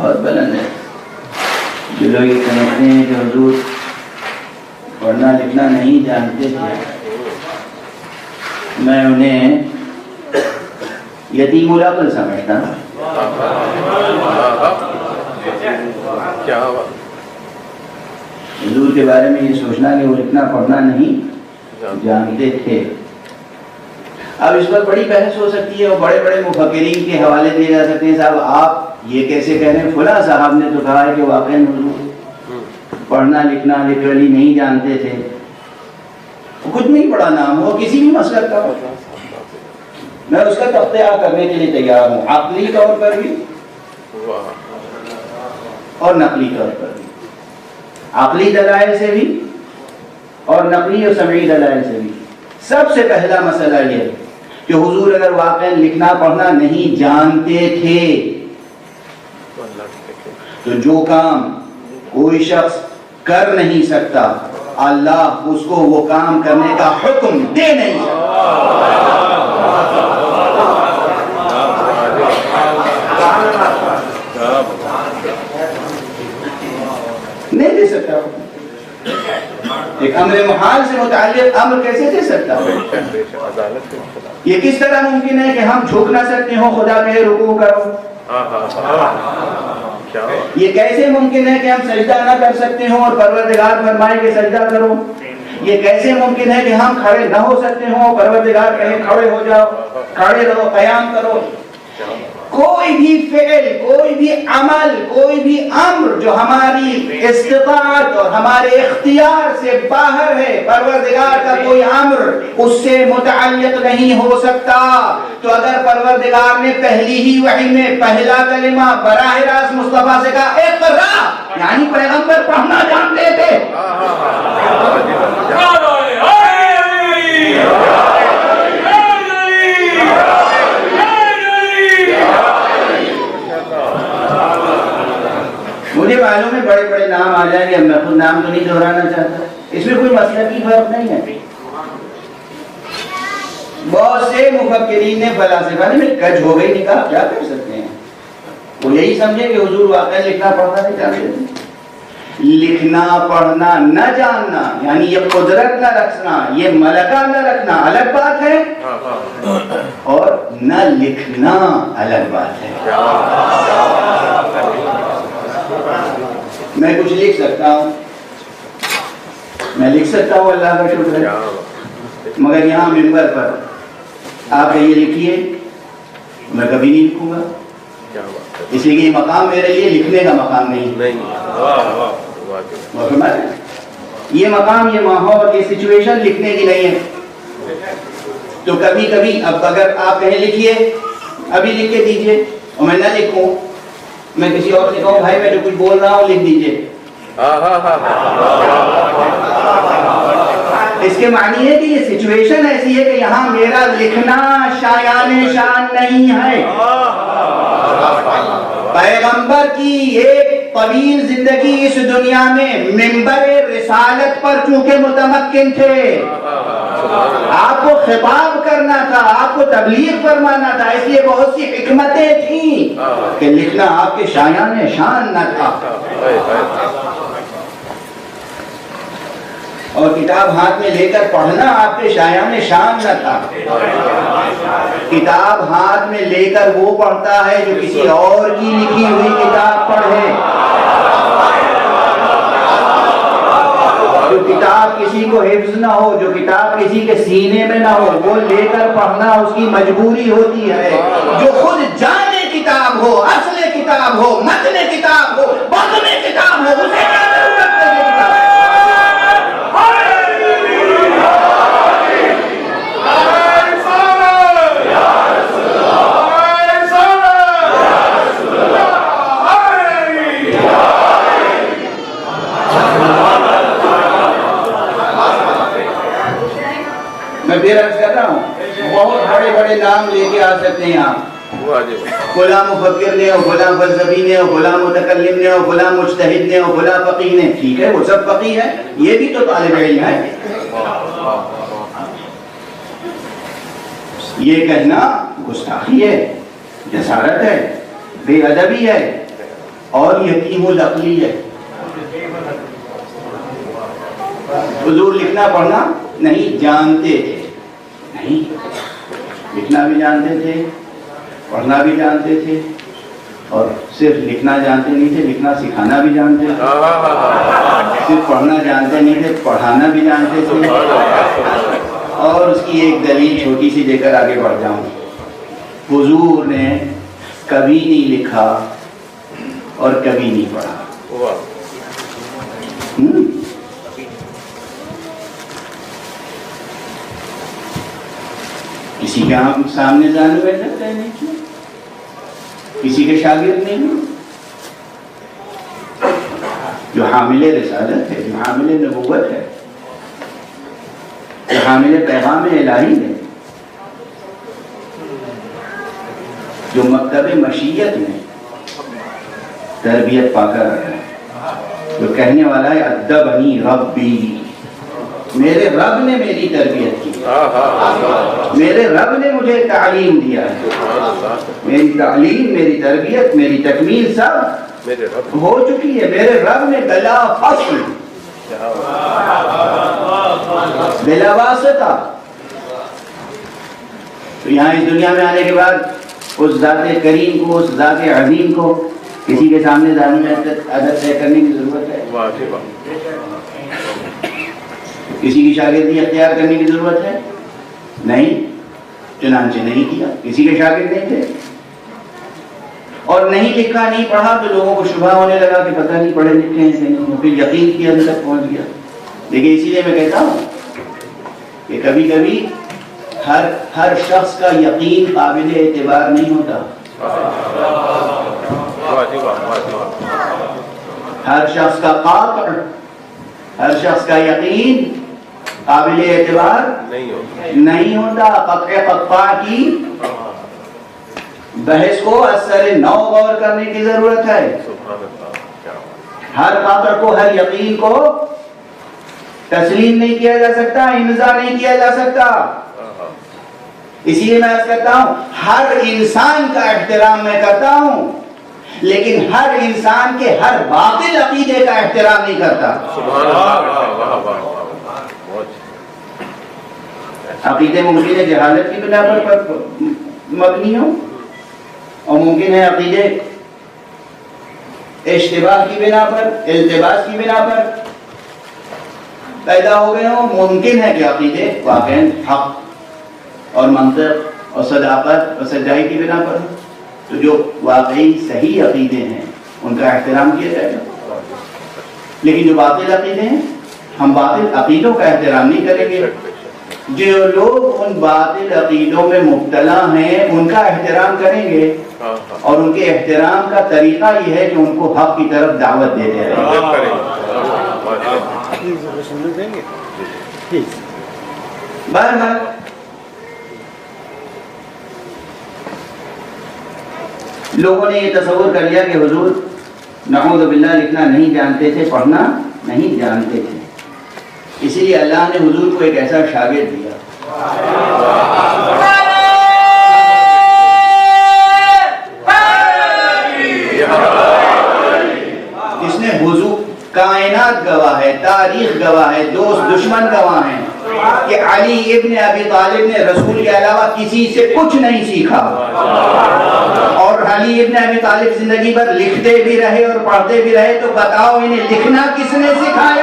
بہت بلند ہے. جو لوگ یہ سمجھتے ہیں کہ حضور پڑھنا لکھنا نہیں جانتے تھے، میں انہیں یتیم العقل سمجھتا ہوں. حضور کے بارے میں یہ سوچنا کہ وہ لکھنا پڑھنا نہیں جانتے تھے. اب اس پر بڑی بحث ہو سکتی ہے اور بڑے بڑے مفکرین کے حوالے دیے جا سکتے ہیں. صاحب آپ یہ کیسے کہہ رہے ہیں؟ فلاں صاحب نے تو کہا ہے کہ واقعی حضور پڑھنا لکھنا لٹرلی نہیں جانتے تھے. کچھ نہیں پڑھا نام ہو کسی بھی مسلک کا، میں اس کا تفتیہ کرنے کے لیے تیار ہوں، عقلی طور پر بھی اور نقلی طور پر بھی، عقلی دلائل سے بھی اور نقلی اور سمعی دلائل سے بھی. سب سے پہلا مسئلہ یہ کہ حضور اگر واقعا لکھنا پڑھنا نہیں جانتے تھے تو جو کام کوئی شخص کر نہیں سکتا اللہ اس کو وہ کام کرنے کا حکم دے نہیں دے سکتا. ایک امر محال سے متعلق امر کیسے دے سکتا؟ یہ کس طرح ممکن ہے کہ ہم جھک نہ سکتے ہوں خدا کہے رکوع کرو؟ یہ کیسے ممکن ہے کہ ہم سجدہ نہ کر سکتے ہوں اور پروردگار فرمائے کہ سجدہ کرو؟ یہ کیسے ممکن ہے کہ ہم کھڑے نہ ہو سکتے ہوں پروردگار کہے کھڑے ہو جاؤ، کھڑے رہو، قیام کرو؟ کوئی بھی فعل، کوئی بھی عمل، کوئی بھی امر جو ہماری استطاعت اور ہمارے اختیار سے باہر ہے، پروردگار کا کوئی امر اس سے متعلق نہیں ہو سکتا. تو اگر پروردگار نے پہلی ہی وحی میں پہلا کلمہ براہ راست مصطفیٰ سے کہا اقرا، یعنی پیغمبر پڑھنا جانتے تھے. مجھے معلوم ہے بڑے بڑے نام آ جائیں گے، میں خود نام تو نہیں دہرانا چاہتا، اس میں کوئی مسئلہ کی فرق نہیں ہے. بہت سے مفکرین نے فلاسفہ نے کج ہو گئی نکاح کیا کر سکتے ہیں؟ وہ یہی سمجھے کہ حضور واقعا لکھنا پڑھنا نہیں جانتے تھے. لکھنا پڑھنا نہ جاننا یعنی یہ قدرت نہ رکھنا، یہ ملکہ نہ رکھنا الگ بات ہے، اور نہ لکھنا الگ بات ہے. میں کچھ لکھ سکتا ہوں، میں لکھ سکتا ہوں، اللہ کا شکر ہے، مگر یہاں منبر پر آپ یہ لکھیے میں کبھی نہیں لکھوں گا، اس لیے کہ یہ مقام میرے لیے لکھنے کا مقام نہیں. یہ مقام، یہ ماحول، یہ سچویشن لکھنے کی نہیں ہے. تو کبھی کبھی اب اگر آپ کہیں لکھیے، ابھی لکھ کے دیجئے اور میں نہ لکھوں، میں کسی اور سے کہوں بھائی میں جو کچھ بول رہا ہوں لکھ دیجئے، اس کے معنی ہے کہ یہ سچویشن ایسی ہے کہ یہاں میرا لکھنا شایان شان نہیں ہے. پیغمبر کی ایک طویل زندگی اس دنیا میں منبر رسالت پر چونکہ متمکن تھے، آپ کو خطاب کرنا تھا، آپ کو تبلیغ فرمانا تھا، اس لیے بہت سی حکمتیں تھیں کہ لکھنا آپ کے شایان شان نہ تھا. اور کتاب ہاتھ میں لے کر پڑھنا آپ کے شایان شان نہ تھا. کتاب ہاتھ میں لے کر وہ پڑھتا ہے جو کسی اور کی لکھی ہوئی کتاب پڑھے. جو کتاب کسی کو حفظ نہ ہو، جو کتاب کسی کے سینے میں نہ ہو، وہ لے کر پڑھنا اس کی مجبوری ہوتی ہے. جو خود جانے کتاب ہو، اصل کتاب ہو، متن کتاب ہو، بطن کتاب ہو، اسے کیا ضرورت ہے کتاب؟ میں پھر عرض کر رہا ہوں، بہت بڑے بڑے نام لے کے آ سکتے ہیں آپ، فلاں مفکر نے ہو، فلاں فلسفی نے ہو، فلاں متکلم نے ہو، فلاں مجتہد نے ہو، فلاں فقیہ نے، ٹھیک ہے وہ سب فقیہ ہے، یہ بھی تو طالب علم ہے. یہ کہنا گستاخی ہے، جسارت ہے، بے ادبی ہے. اور یتیم العقلی ہے. حضور لکھنا پڑھنا نہیں جانتے تھے، نہیں، لکھنا بھی جانتے تھے، پڑھنا بھی جانتے تھے، اور صرف لکھنا جانتے نہیں تھے، لکھنا سکھانا بھی جانتے تھے، صرف پڑھنا جانتے نہیں تھے، پڑھانا بھی جانتے تھے. اور اس کی ایک دلیل چھوٹی سی دے کر آگے بڑھ جاؤں. حضور نے کبھی نہیں لکھا اور کبھی نہیں پڑھا. کسی کے سامنے جانے بیٹھے نہیں کیا، کسی کے شاگرد نہیں ہوئے. جو حامل رسالت ہے، جو حامل نبوت ہے، جو حامل پیغام الہی ہے، جو مکتب مشیت میں تربیت پا کر رہا ہے، جو کہنے والا ہے ادبنی ربی، میرے رب نے میری تربیت کی، میرے رب نے مجھے تعلیم دیا ہے. میری تعلیم، میری تربیت، میری تکمیل سب ہو چکی ہے میرے رب نے بلا فصل، بلا واسطہ. تو یہاں اس دنیا میں آنے کے بعد اس ذات کریم کو، اس ذات عظیم کو کسی کے سامنے دانوں میں ادب طے کرنے کی ضرورت ہے؟ کسی کی شاگردی اختیار کرنے کی ضرورت ہے؟ نہیں. چنانچہ نہیں کیا، کسی کے شاگرد نہیں تھے، اور نہیں لکھا نہیں پڑھا تو لوگوں کو شبہ ہونے لگا کہ پتہ نہیں پڑھے لکھے ہیں کہ نہیں، پھر یقین کی حد تک پہنچ گیا. لیکن اسی لیے میں کہتا ہوں کہ کبھی کبھی ہر شخص کا یقین قابل اعتبار نہیں ہوتا. ہر شخص کا قاطع، ہر شخص کا یقین قابل اعتبار نہیں ہوتا. قطع قطع کی بحث کو اثر نو غور کرنے کی ضرورت ہے. ہر قاطع کو، ہر یقین کو تسلیم نہیں کیا جا سکتا، امضا نہیں کیا جا سکتا. اسی لیے میں عرض کرتا ہوں ہر انسان کا احترام میں کرتا ہوں، لیکن ہر انسان کے ہر باطل عقیدے کا احترام نہیں کرتا. عقیدے ممکن ہے جہالت کی بنا پر مبنی ہو، اور ممکن ہے عقیدے اشتباہ کی بنا پر، التباس کی بنا پر پیدا ہو گئے ہوں. ممکن ہے کہ عقیدے واقعاً حق اور منطق اور صداقت اور سچائی کی بنا پر. تو جو واقعی صحیح عقیدے ہیں ان کا احترام کیا جائے گا، لیکن جو باطل عقیدے ہیں ہم باطل عقیدوں کا احترام نہیں کریں گے. جو لوگ ان باطل عقیدوں میں مبتلا ہیں ان کا احترام کریں گے، اور ان کے احترام کا طریقہ یہ ہے کہ ان کو حق کی طرف دعوت دیتے رہیں. بہرحال لوگوں نے یہ تصور کر لیا کہ حضور نعوذ باللہ لکھنا نہیں جانتے تھے، پڑھنا نہیں جانتے تھے. اسی لیے اللہ نے حضور کو ایک ایسا شاگرد دیا جس نے حضور، کائنات گواہ ہے، تاریخ گواہ ہے، دوست دشمن گواہ ہیں کہ علی ابن ابی طالب نے رسول کے علاوہ کسی سے کچھ نہیں سیکھا. اور علی ابن ابی طالب زندگی بھر لکھتے بھی رہے اور پڑھتے بھی رہے. تو بتاؤ انہیں لکھنا کس نے سکھایا؟